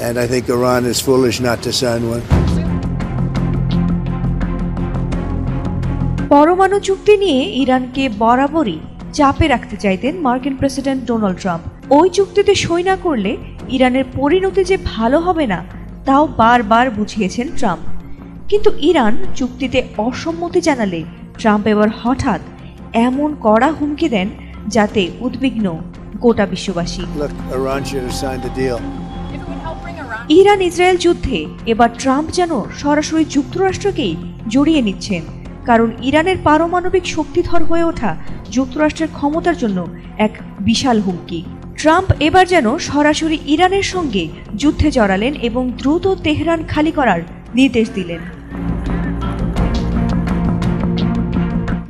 and I think Iran is foolish not to sign one. পরমাণু চুক্তি নিয়ে ইরানকে বরাবরই চাপে রাখতে চাইতেন মার্কিন প্রেসিডেন্ট ডোনাল্ড ট্রাম্প। ওই চুক্তিতে সই না করলে ইরানের পরিণতি যে ভালো হবে না তাও বারবার বুঝিয়েছেন ট্রাম্প। কিন্তু ইরান চুক্তিতে অসম্মতি জানালে ট্রাম্প এবার হঠাৎ এমন কড়া হুমকি দেন যাতে উদ্বিগ্ন গোটা বিশ্ববাসী। ইরান ইসরায়েল যুদ্ধে এবার ট্রাম্প যেন সরাসরি যুক্তরাষ্ট্রকেই জড়িয়ে নিচ্ছেন, কারণ ইরানের পারমাণবিক শক্তিধর হয়ে ওঠা যুক্তরাষ্ট্রের ক্ষমতার জন্য এক বিশাল হুমকি। ট্রাম্প এবার যেন সরাসরি ইরানের সঙ্গে যুদ্ধে জড়ালেন এবং দ্রুত তেহরান খালি করার নির্দেশ দিলেন।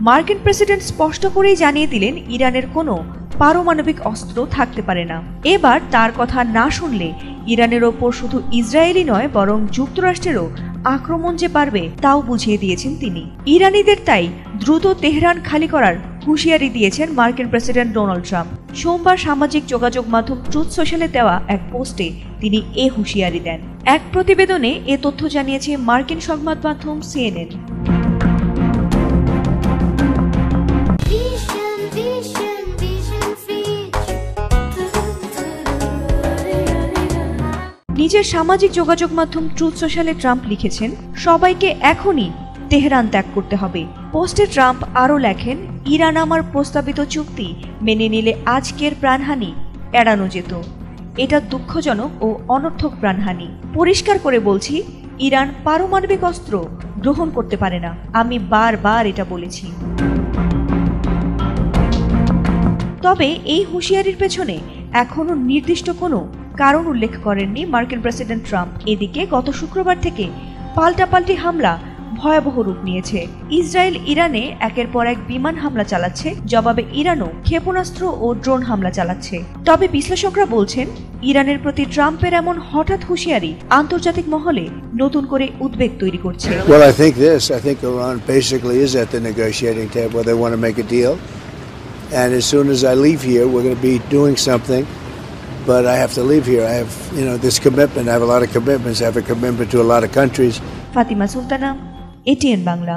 মার্কিন প্রেসিডেন্ট স্পষ্ট করেই জানিয়ে দিলেন ইরানের কোনো পারমাণবিক অস্ত্র থাকতে পারে না। এবার তার কথা না শুনলে ইরানের ওপর শুধু ইসরায়েলই নয় বরং যুক্তরাষ্ট্রেরও আক্রমণ যে পারবে তাও বুঝিয়ে দিয়েছেন তিনি। ইরানিদের তাই দ্রুত তেহরান খালি করার হুঁশিয়ারি দিয়েছেন মার্কিন প্রেসিডেন্ট ডোনাল্ড ট্রাম্প। সোমবার সামাজিক যোগাযোগ মাধ্যম ট্রুথ সোশ্যালে দেওয়া এক পোস্টে তিনি এ হুঁশিয়ারি দেন। এক প্রতিবেদনে এ তথ্য জানিয়েছে মার্কিন সংবাদ মাধ্যম CNN। নিজের সামাজিক যোগাযোগ মাধ্যম ট্রুথ সোশ্যালে ট্রাম্প লিখেছেন, সবাইকে এখনই তেহরান ত্যাগ করতে হবে। পোস্টে ট্রাম্প আরও লেখেন, ইরান আমার প্রস্তাবিত চুক্তি মেনে নিলে আজকের প্রাণহানি এড়ানো যেত। এটা দুঃখজনক ও অনর্থক প্রাণহানি। পরিষ্কার করে বলছি, ইরান পারমাণবিক অস্ত্র গ্রহণ করতে পারে না। আমি বারবার এটা বলেছি। তবে এই হুঁশিয়ারির পেছনে এখনো নির্দিষ্ট কোনো কারণ উল্লেখ করেননি মার্কিন প্রেসিডেন্ট ট্রাম্প। এদিকে গত শুক্রবার থেকে পাল্টাপাল্টি হামলা ভয়াবহ রূপ নিয়েছে। ইসরায়েল ইরানে একের পর এক বিমান হামলা চালাচ্ছে, জবাবে ইরানও ক্ষেপণাস্ত্র ও ড্রোন হামলা চালাচ্ছে। তবে বিশ্লেষকরা বলছেন, ইরানের প্রতি ট্রাম্পের এমন হঠাৎ হুঁশিয়ারি আন্তর্জাতিক মহলে নতুন করে উদ্বেগ তৈরি করছে। Well, I think Iran basically is at the negotiating table. They want to make a deal. And as soon as I leave here, we're going to be doing something. But I have to leave here. I have, this commitment. I have a lot of commitments. I have a commitment to a lot of countries. Fatima Sultana, ATN Bangla.